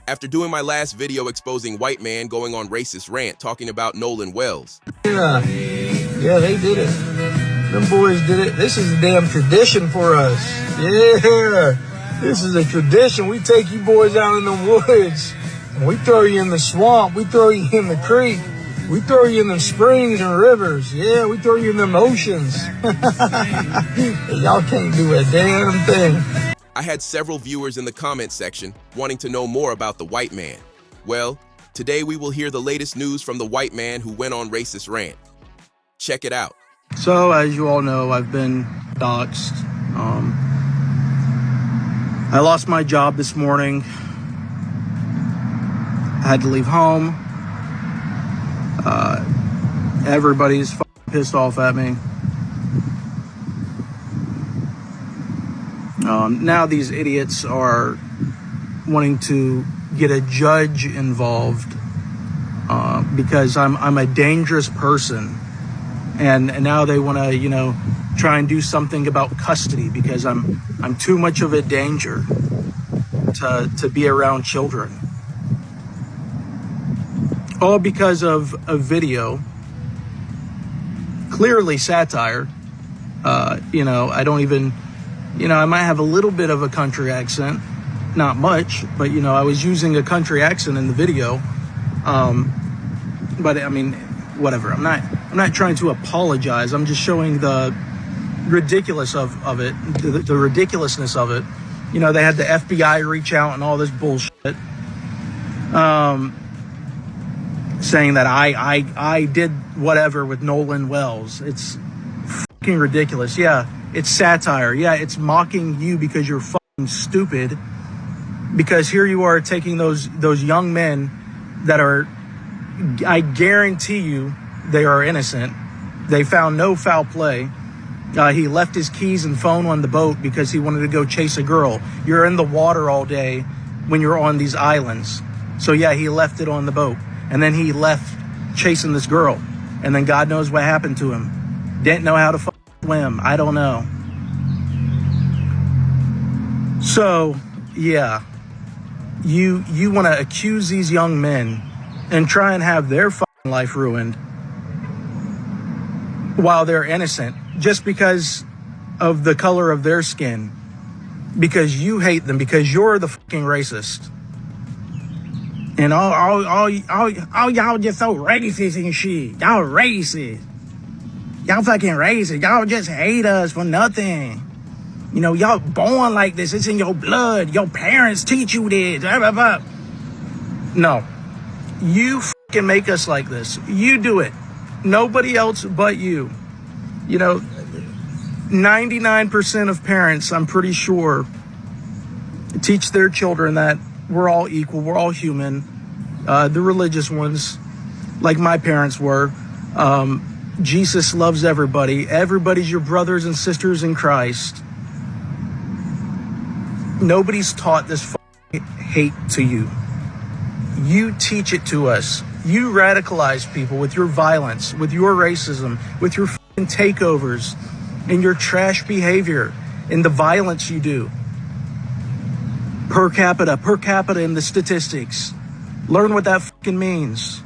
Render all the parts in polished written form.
After doing my last video exposing white man going on Racist Rant talking about Nolan Wells. Yeah, they did it. Them boys did it. This is a damn tradition for us. Yeah, this is a tradition. We take you boys out in the woods, and we throw you in the swamp. We throw you in the creek. We throw you in the springs and rivers. Yeah, we throw you in them oceans. Y'all can't do a damn thing. I had several viewers in the comment section wanting to know more about the white man. Well, today we will hear the latest news from the white man who went on Racist Rant. Check it out. So, as you all know, I've been doxxed. I lost my job this morning. I had to leave home. Everybody's pissed off at me. Now these idiots are wanting to get a judge involved because I'm a dangerous person, and now they want to try and do something about custody because I'm too much of a danger to be around children. All because of a video, clearly satire. I don't even. I might have a little bit of a country accent, not much, but I was using a country accent in the video. But I mean, whatever. I'm not trying to apologize. I'm just showing the ridiculous of it, the ridiculousness of it. They had the FBI reach out and all this bullshit, saying that I did whatever with Nolan Wells. It's fucking ridiculous. Yeah. It's satire. Yeah, it's mocking you because you're fucking stupid. Because here you are taking those young men that are, I guarantee you, they are innocent. They found no foul play. He left his keys and phone on the boat because he wanted to go chase a girl. You're in the water all day when you're on these islands. So yeah, he left it on the boat. And then he left chasing this girl. And then God knows what happened to him. Didn't know how to swim. I don't know. So, yeah, you want to accuse these young men and try and have their fucking life ruined while they're innocent just because of the color of their skin, because you hate them, because you're the fucking racist. And all y'all just so racist and shit. Y'all racist. Y'all fucking racist. Y'all just hate us for nothing. Y'all born like this. It's in your blood. Your parents teach you this. Blah, blah, blah. No. You fucking make us like this. You do it. Nobody else but you. 99% of parents, I'm pretty sure, teach their children that we're all equal. We're all human. The religious ones, like my parents were. Jesus loves everybody. Everybody's your brothers and sisters in Christ. Nobody's taught this hate to you. You teach it to us. You radicalize people with your violence, with your racism, with your takeovers, and your trash behavior, and the violence you do. Per capita in the statistics. Learn what that means.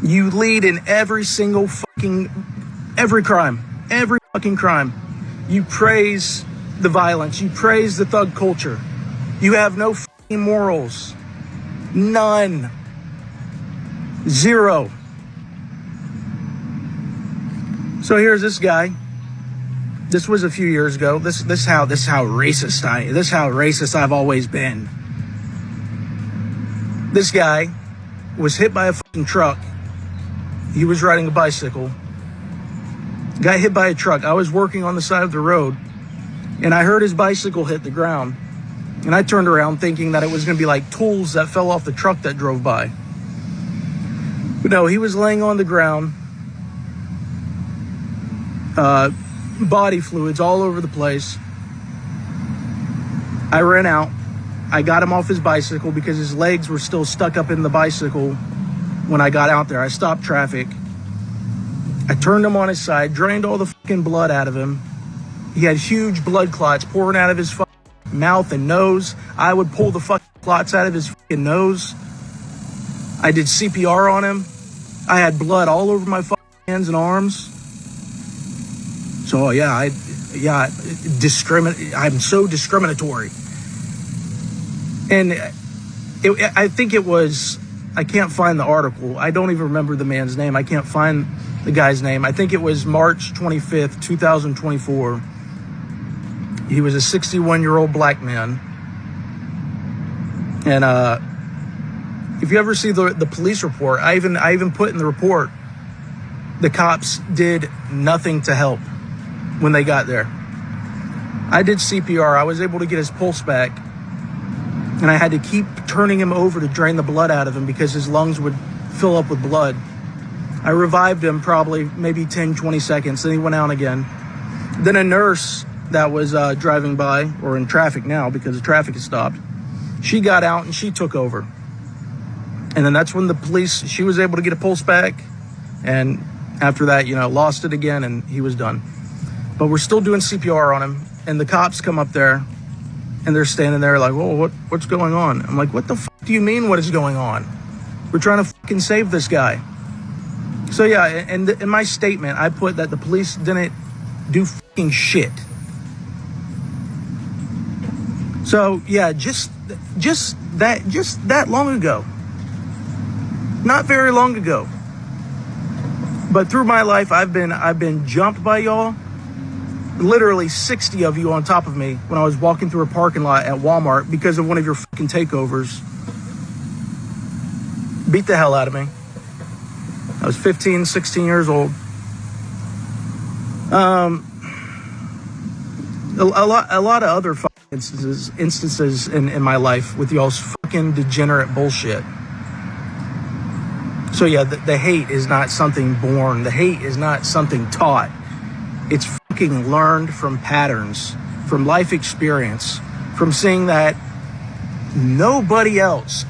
You lead in every single every crime. You praise the violence. You praise the thug culture. You have no morals. None. Zero. So here's this guy. This was a few years ago. This is how racist I've always been. This guy was hit by a fucking truck. He was riding a bicycle. Got hit by a truck. I was working on the side of the road, and I heard his bicycle hit the ground. And I turned around thinking that it was going to be like tools that fell off the truck that drove by. But no, he was laying on the ground. Body fluids all over the place. I ran out. I got him off his bicycle because his legs were still stuck up in the bicycle when I got out there. I stopped traffic. I turned him on his side, drained all the fucking blood out of him. He had huge blood clots pouring out of his mouth and nose. I would pull the fucking clots out of his fucking nose. I did CPR on him. I had blood all over my fucking hands and arms. So I'm so discriminatory. And I think it was, I can't find the article. I don't even remember the man's name. I can't find the guy's name. I think it was March 25th, 2024. He was a 61-year-old black man. And if you ever see the police report, I even put in the report, the cops did nothing to help when they got there. I did CPR. I was able to get his pulse back. And I had to keep turning him over to drain the blood out of him because his lungs would fill up with blood. I revived him probably maybe 10, 20 seconds. Then he went out again. Then a nurse that was driving by, or in traffic now because the traffic has stopped, she got out and she took over. And then that's when the police, she was able to get a pulse back. And after that, lost it again and he was done. But we're still doing CPR on him. And the cops come up there and they're standing there like, whoa, what's going on? I'm like, what the fuck do you mean what is going on? We're trying to fucking save this guy. So yeah, and in my statement, I put that the police didn't do fucking shit. So yeah, just that long ago. Not very long ago. But through my life, I've been jumped by y'all. Literally 60 of you on top of me when I was walking through a parking lot at Walmart because of one of your fucking takeovers. Beat the hell out of me. I was 15, 16 years old. A lot of other fucking instances in my life with y'all's fucking degenerate bullshit. So yeah, the hate is not something born. The hate is not something taught. It's fucking learned from patterns, from life experience, from seeing that nobody else,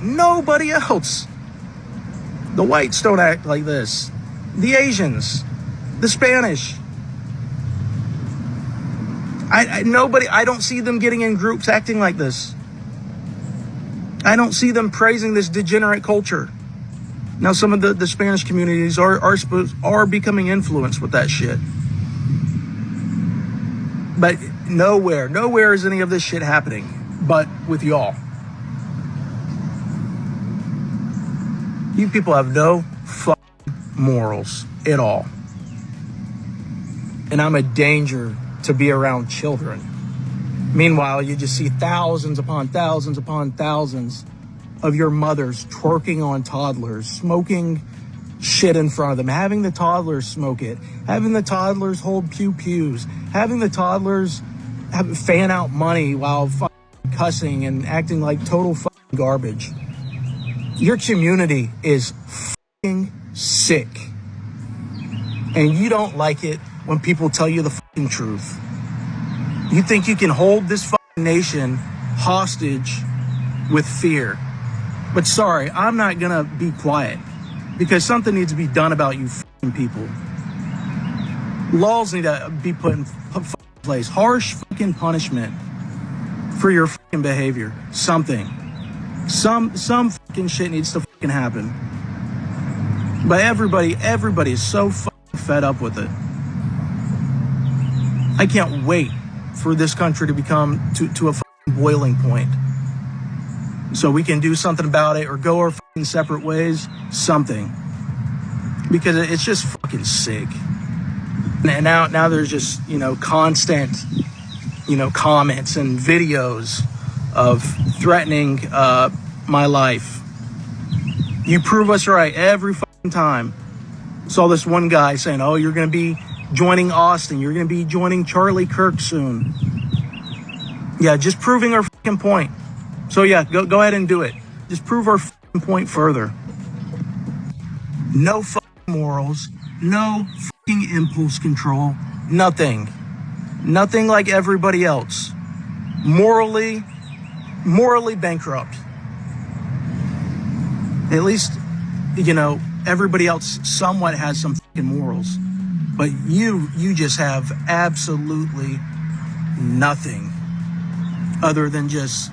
the whites don't act like this. The Asians, the Spanish. I don't see them getting in groups acting like this. I don't see them praising this degenerate culture. Now, some of the Spanish communities are becoming influenced with that shit. But nowhere is any of this shit happening but with y'all. You people have no fucking morals at all. And I'm a danger to be around children. Meanwhile, you just see thousands upon thousands upon thousands of your mothers twerking on toddlers, smoking shit in front of them, having the toddlers smoke it, having the toddlers hold pew-pews, having the toddlers fan out money while fucking cussing and acting like total fucking garbage. Your community is fucking sick. And you don't like it when people tell you the fucking truth. You think you can hold this fucking nation hostage with fear. But sorry, I'm not gonna be quiet. Because something needs to be done about you fucking people. Laws need to be put in place. Harsh fucking punishment for your fucking behavior. Something. Some fucking shit needs to fucking happen. But everybody is so fucking fed up with it. I can't wait for this country to become to a fucking boiling point. So we can do something about it or go our fucking separate ways. Something. Because it's just fucking sick. And now there's just, constant, comments and videos of threatening my life. You prove us right every fucking time. Saw this one guy saying, oh, you're going to be joining Austin. You're going to be joining Charlie Kirk soon. Yeah, just proving our fucking point. So yeah, go ahead and do it. Just prove our fucking point further. No fucking morals. No fucking impulse control. Nothing. Nothing like everybody else. Morally bankrupt. At least, everybody else somewhat has some fucking morals. But you just have absolutely nothing other than just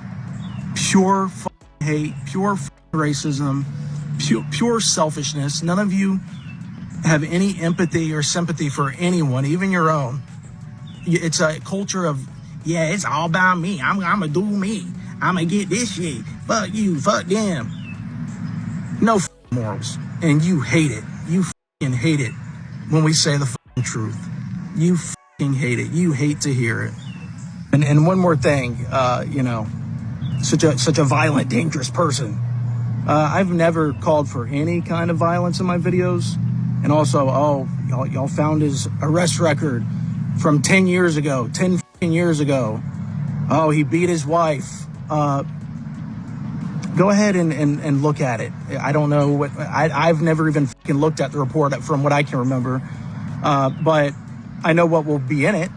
pure fucking hate, pure racism, pure selfishness. None of you have any empathy or sympathy for anyone, even your own. It's a culture of, yeah, it's all about me. I'm gonna do me. I'm gonna get this shit. Fuck you, fuck them. No morals. And you hate it. You hate it when we say the truth. You hate it. You hate to hear it. And one more thing, such a violent, dangerous person. I've never called for any kind of violence in my videos. And also, y'all found his arrest record from 10 years ago, 10 years ago. Oh, he beat his wife. Go ahead and look at it. I don't know what, I've never even looked at the report from what I can remember. But I know what will be in it.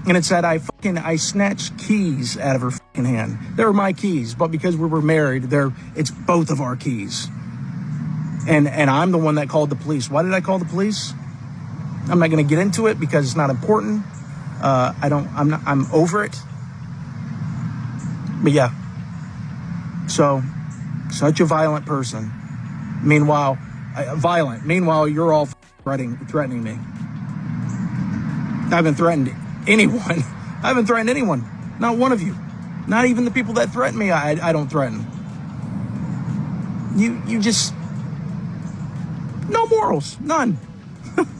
And it said I snatched keys out of her hand. They were my keys, but because we were married, it's both of our keys. And I'm the one that called the police. Why did I call the police? I'm not going to get into it because it's not important. I'm over it. But yeah. So, such a violent person. Meanwhile, you're all threatening me. I haven't threatened anyone. I haven't threatened anyone. Not one of you. Not even the people that threaten me, I don't threaten. You just... No morals. None.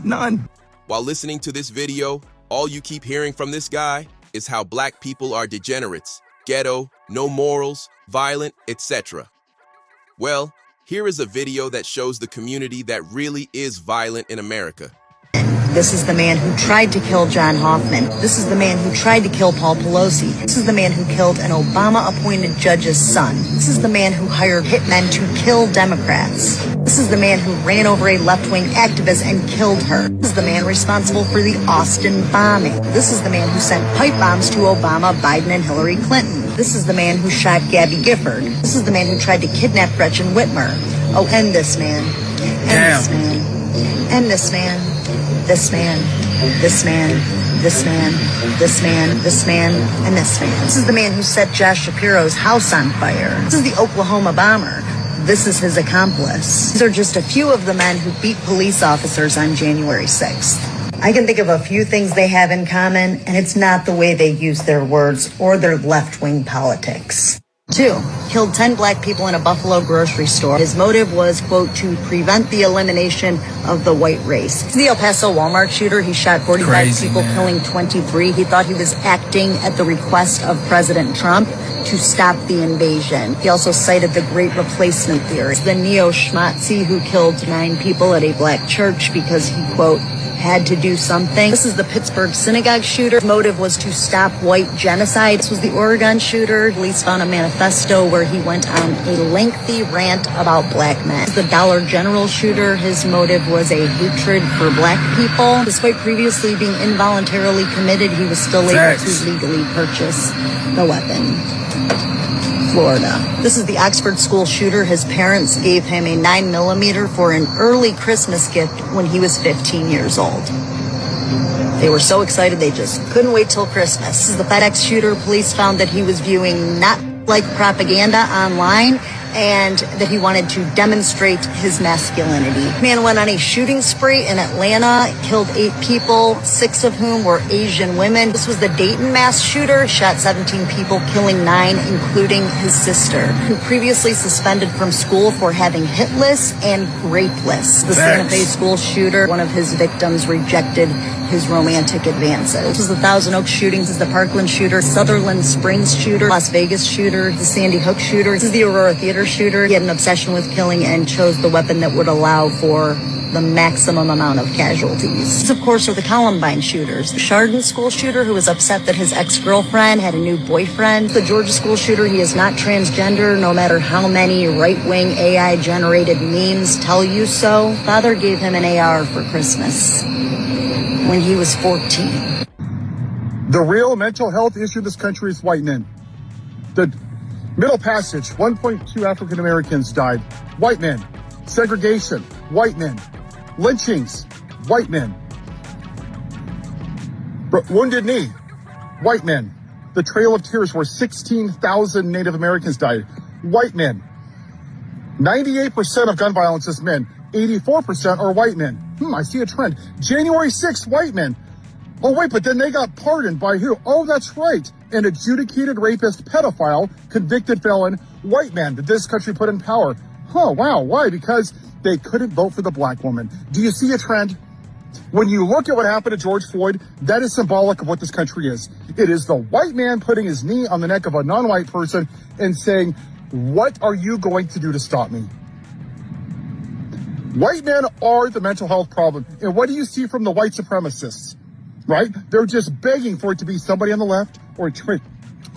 None. While listening to this video, all you keep hearing from this guy is how black people are degenerates, ghetto, no morals, violent, etc. Well, here is a video that shows the community that really is violent in America. This is the man who tried to kill John Hoffman. This is the man who tried to kill Paul Pelosi. This is the man who killed an Obama-appointed judge's son. This is the man who hired hitmen to kill Democrats. This is the man who ran over a left-wing activist and killed her. This is the man responsible for the Austin bombing. This is the man who sent pipe bombs to Obama, Biden, and Hillary Clinton. This is the man who shot Gabby Gifford. This is the man who tried to kidnap Gretchen Whitmer. Oh, and this man. And this man. And this man. This man, this man, this man, this man, this man, and this man. This is the man who set Josh Shapiro's house on fire. This is the Oklahoma bomber. This is his accomplice. These are just a few of the men who beat police officers on January 6th. I can think of a few things they have in common, and it's not the way they use their words or their left-wing politics. 2, killed 10 black people in a Buffalo grocery store. His motive was, quote, to prevent the elimination of the white race. The El Paso Walmart shooter, he shot 45 people, killing 23. He thought he was acting at the request of President Trump to stop the invasion. He also cited the Great Replacement theory. The neo-Schmatzi who killed 9 people at a black church because he, quote, had to do something. This is the Pittsburgh synagogue shooter. His motive was to stop white genocide. This was the Oregon shooter. Police found a manifesto where he went on a lengthy rant about black men. The Dollar General shooter, his motive was a hatred for black people. Despite previously being involuntarily committed, he was still able to legally purchase the weapon. Florida. This is the Oxford school shooter. His parents gave him a 9mm for an early Christmas gift when he was 15 years old. They were so excited they just couldn't wait till Christmas. This is the FedEx shooter. Police found that he was viewing not like propaganda online and that he wanted to demonstrate his masculinity. Man went on a shooting spree in Atlanta, killed 8 people, 6 of whom were Asian women. This was the Dayton mass shooter, shot 17 people, killing 9, including his sister, who previously suspended from school for having hit lists and rape lists. The Santa Fe school shooter, one of his victims rejected his romantic advances. This was the Thousand Oaks shooting. This is the Parkland shooter, Sutherland Springs shooter, Las Vegas shooter, the Sandy Hook shooter. This is the Aurora Theater shooter. He had an obsession with killing and chose the weapon that would allow for the maximum amount of casualties. These, of course, are the Columbine shooters. The Chardon school shooter, who was upset that his ex-girlfriend had a new boyfriend. The Georgia school shooter, he is not transgender, no matter how many right-wing AI-generated memes tell you so. Father gave him an AR for Christmas when he was 14. The real mental health issue in this country is white men. The Middle Passage, 1.2 African Americans died. White men. Segregation, white men. Lynchings, white men. Wounded Knee, white men. The Trail of Tears, where 16,000 Native Americans died. white men. 98% of gun violence is men. 84% are white men. I see a trend. January 6th, white men. Oh, wait, but then they got pardoned by who? Oh, that's right. An adjudicated rapist, pedophile, convicted felon, white man that this country put in power. Oh, wow. Why? Because they couldn't vote for the black woman. Do you see a trend? When you look at what happened to George Floyd, that is symbolic of what this country is. It is the white man putting his knee on the neck of a non-white person and saying, what are you going to do to stop me? White men are the mental health problem. And what do you see from the white supremacists? Right? They're just begging for it to be somebody on the left or a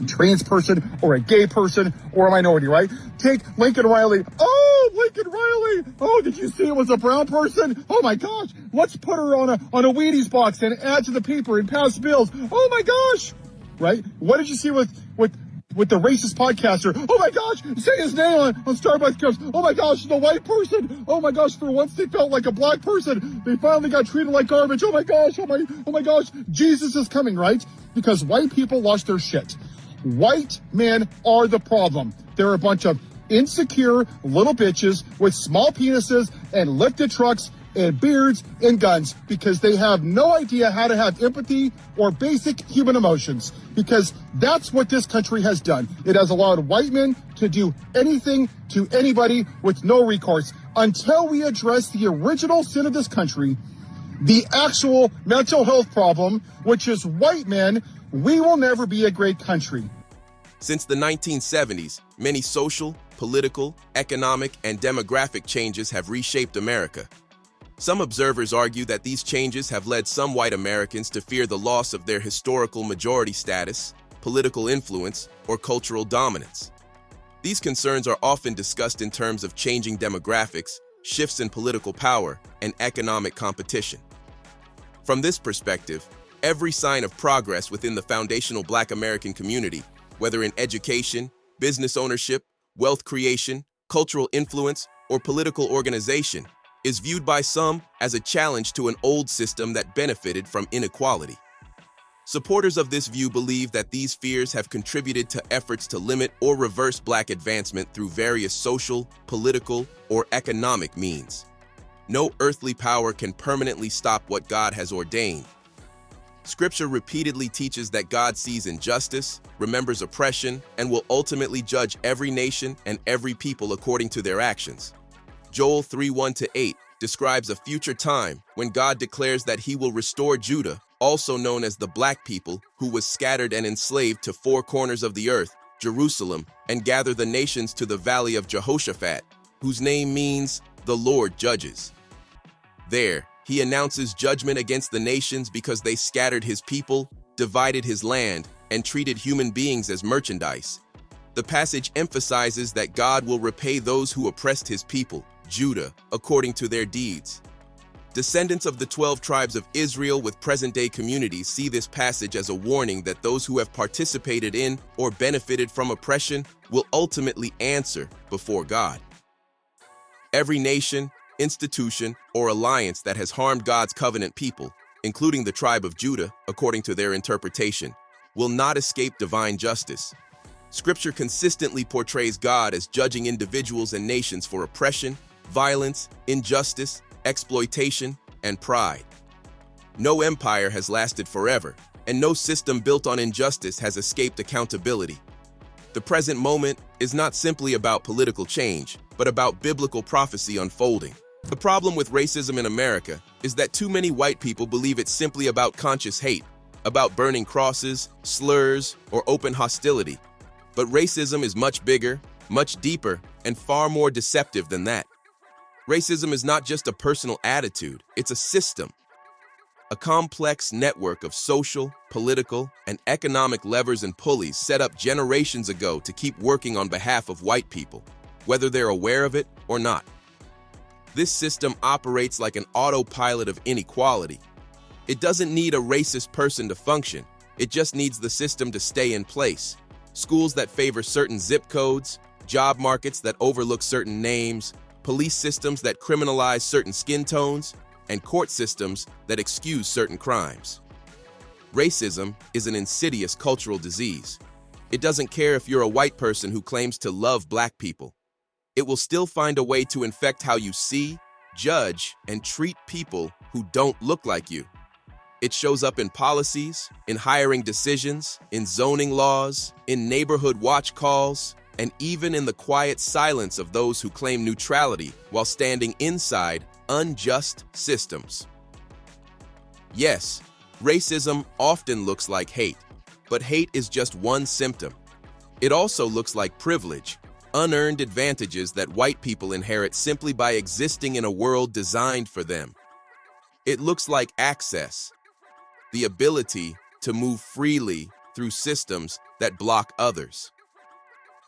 trans person or a gay person or a minority, right? Take Lincoln Riley. Oh, Lincoln Riley. Oh, did you see it was a brown person? Oh my gosh. Let's put her on a Wheaties box and add to the paper and pass bills. Oh my gosh. Right? What did you see with the racist podcaster? Oh my gosh, say his name on Starbucks cups. Oh my gosh, the white person. Oh my gosh, for once they felt like a black person. They finally got treated like garbage. Oh my gosh, oh my gosh, Jesus is coming, right? Because white people lost their shit. White men are the problem. They're a bunch of insecure little bitches with small penises and lifted trucks and beards and guns because they have no idea how to have empathy or basic human emotions, because that's what this country has done. It has allowed white men to do anything to anybody with no recourse. Until we address the original sin of this country, the actual mental health problem, which is white men, we will never be a great country. Since the 1970s, many social, political, economic, and demographic changes have reshaped America. Some observers argue that these changes have led some white Americans to fear the loss of their historical majority status, political influence, or cultural dominance. These concerns are often discussed in terms of changing demographics, shifts in political power, and economic competition. From this perspective, every sign of progress within the foundational Black American community, whether in education, business ownership, wealth creation, cultural influence, or political organization, is viewed by some as a challenge to an old system that benefited from inequality. Supporters of this view believe that these fears have contributed to efforts to limit or reverse Black advancement through various social, political, or economic means. No earthly power can permanently stop what God has ordained. Scripture repeatedly teaches that God sees injustice, remembers oppression, and will ultimately judge every nation and every people according to their actions. Joel 3:1-8 describes a future time when God declares that he will restore Judah, also known as the Black people, who was scattered and enslaved to four corners of the earth, Jerusalem, and gather the nations to the valley of Jehoshaphat, whose name means the Lord judges. There, he announces judgment against the nations because they scattered his people, divided his land, and treated human beings as merchandise. The passage emphasizes that God will repay those who oppressed his people, Judah, according to their deeds. Descendants of the 12 tribes of Israel with present-day communities see this passage as a warning that those who have participated in or benefited from oppression will ultimately answer before God. Every nation, institution, or alliance that has harmed God's covenant people, including the tribe of Judah, according to their interpretation, will not escape divine justice. Scripture consistently portrays God as judging individuals and nations for oppression, violence, injustice, exploitation, and pride. No empire has lasted forever, and no system built on injustice has escaped accountability. The present moment is not simply about political change, but about biblical prophecy unfolding. The problem with racism in America is that too many white people believe it's simply about conscious hate, about burning crosses, slurs, or open hostility. But racism is much bigger, much deeper, and far more deceptive than that. Racism is not just a personal attitude, it's a system. A complex network of social, political, and economic levers and pulleys set up generations ago to keep working on behalf of white people, whether they're aware of it or not. This system operates like an autopilot of inequality. It doesn't need a racist person to function, it just needs the system to stay in place. Schools that favor certain zip codes, job markets that overlook certain names, police systems that criminalize certain skin tones, and court systems that excuse certain crimes. Racism is an insidious cultural disease. It doesn't care if you're a white person who claims to love black people. It will still find a way to infect how you see, judge, and treat people who don't look like you. It shows up in policies, in hiring decisions, in zoning laws, in neighborhood watch calls, and even in the quiet silence of those who claim neutrality while standing inside unjust systems. Yes, racism often looks like hate, but hate is just one symptom. It also looks like privilege, unearned advantages that white people inherit simply by existing in a world designed for them. It looks like access, the ability to move freely through systems that block others.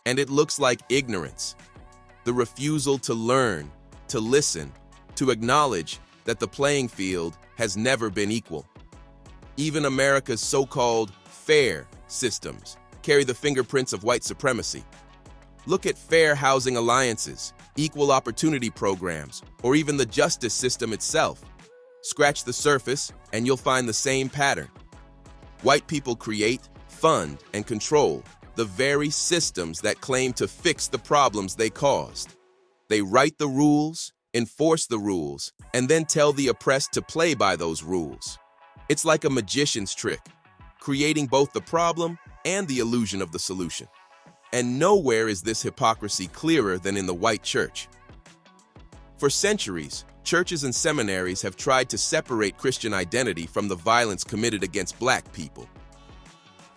And it looks like ignorance, the refusal to learn, to listen, to acknowledge that the playing field has never been equal. Even America's so-called fair systems carry the fingerprints of white supremacy. Look at fair housing alliances, equal opportunity programs, or even the justice system itself. Scratch the surface and you'll find the same pattern. White people create, fund, and control the very systems that claim to fix the problems they caused. They write the rules, enforce the rules, and then tell the oppressed to play by those rules. It's like a magician's trick, creating both the problem and the illusion of the solution. And nowhere is this hypocrisy clearer than in the white church. For centuries, churches and seminaries have tried to separate Christian identity from the violence committed against black people.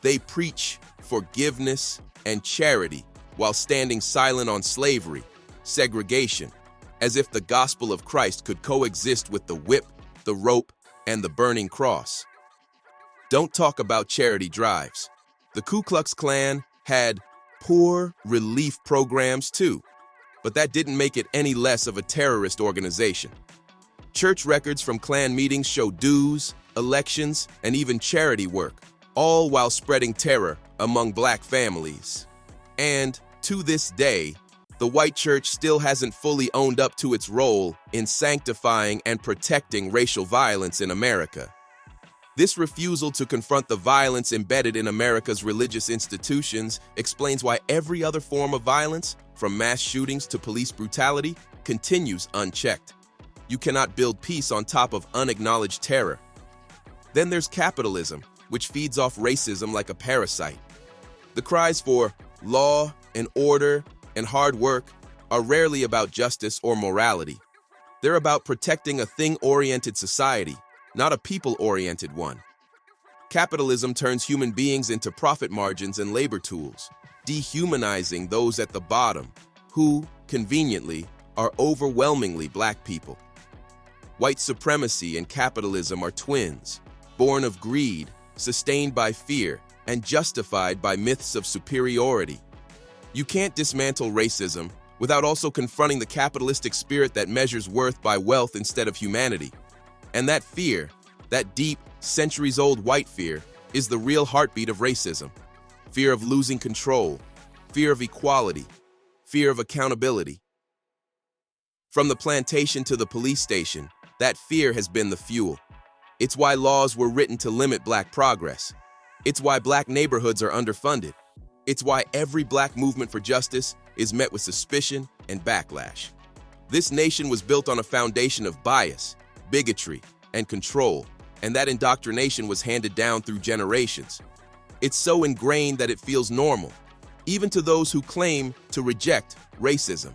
They preach forgiveness and charity while standing silent on slavery, segregation, as if the gospel of Christ could coexist with the whip, the rope, and the burning cross. Don't talk about charity drives. The Ku Klux Klan had poor relief programs too, but that didn't make it any less of a terrorist organization. Church records from Klan meetings show dues, elections, and even charity work, all while spreading terror among black families. And to this day, the white church still hasn't fully owned up to its role in sanctifying and protecting racial violence in America. This refusal to confront the violence embedded in America's religious institutions explains why every other form of violence, from mass shootings to police brutality, continues unchecked. You cannot build peace on top of unacknowledged terror. Then there's capitalism, which feeds off racism like a parasite. The cries for law and order and hard work are rarely about justice or morality. They're about protecting a thing-oriented society, not a people-oriented one. Capitalism turns human beings into profit margins and labor tools, dehumanizing those at the bottom, who, conveniently, are overwhelmingly black people. White supremacy and capitalism are twins, born of greed, sustained by fear, and justified by myths of superiority. You can't dismantle racism without also confronting the capitalistic spirit that measures worth by wealth instead of humanity. And that fear, that deep, centuries-old white fear, is the real heartbeat of racism. Fear of losing control, fear of equality, fear of accountability. From the plantation to the police station, that fear has been the fuel. It's why laws were written to limit black progress. It's why black neighborhoods are underfunded. It's why every black movement for justice is met with suspicion and backlash. This nation was built on a foundation of bias, bigotry, and control, and that indoctrination was handed down through generations. It's so ingrained that it feels normal, even to those who claim to reject racism.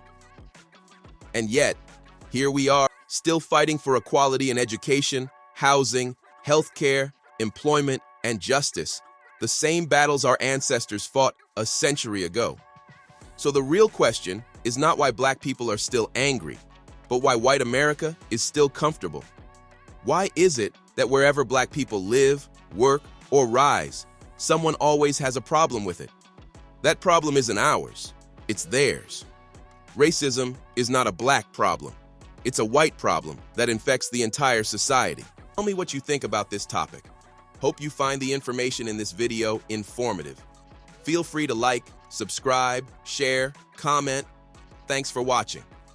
And yet, here we are, still fighting for equality in education, housing, healthcare, employment, and justice, the same battles our ancestors fought a century ago. So the real question is not why black people are still angry, but why white America is still comfortable. Why is it that wherever black people live, work, or rise, someone always has a problem with it? That problem isn't ours, it's theirs. Racism is not a black problem. It's a white problem that infects the entire society. Tell me what you think about this topic. Hope you find the information in this video informative. Feel free to like, subscribe, share, comment. Thanks for watching.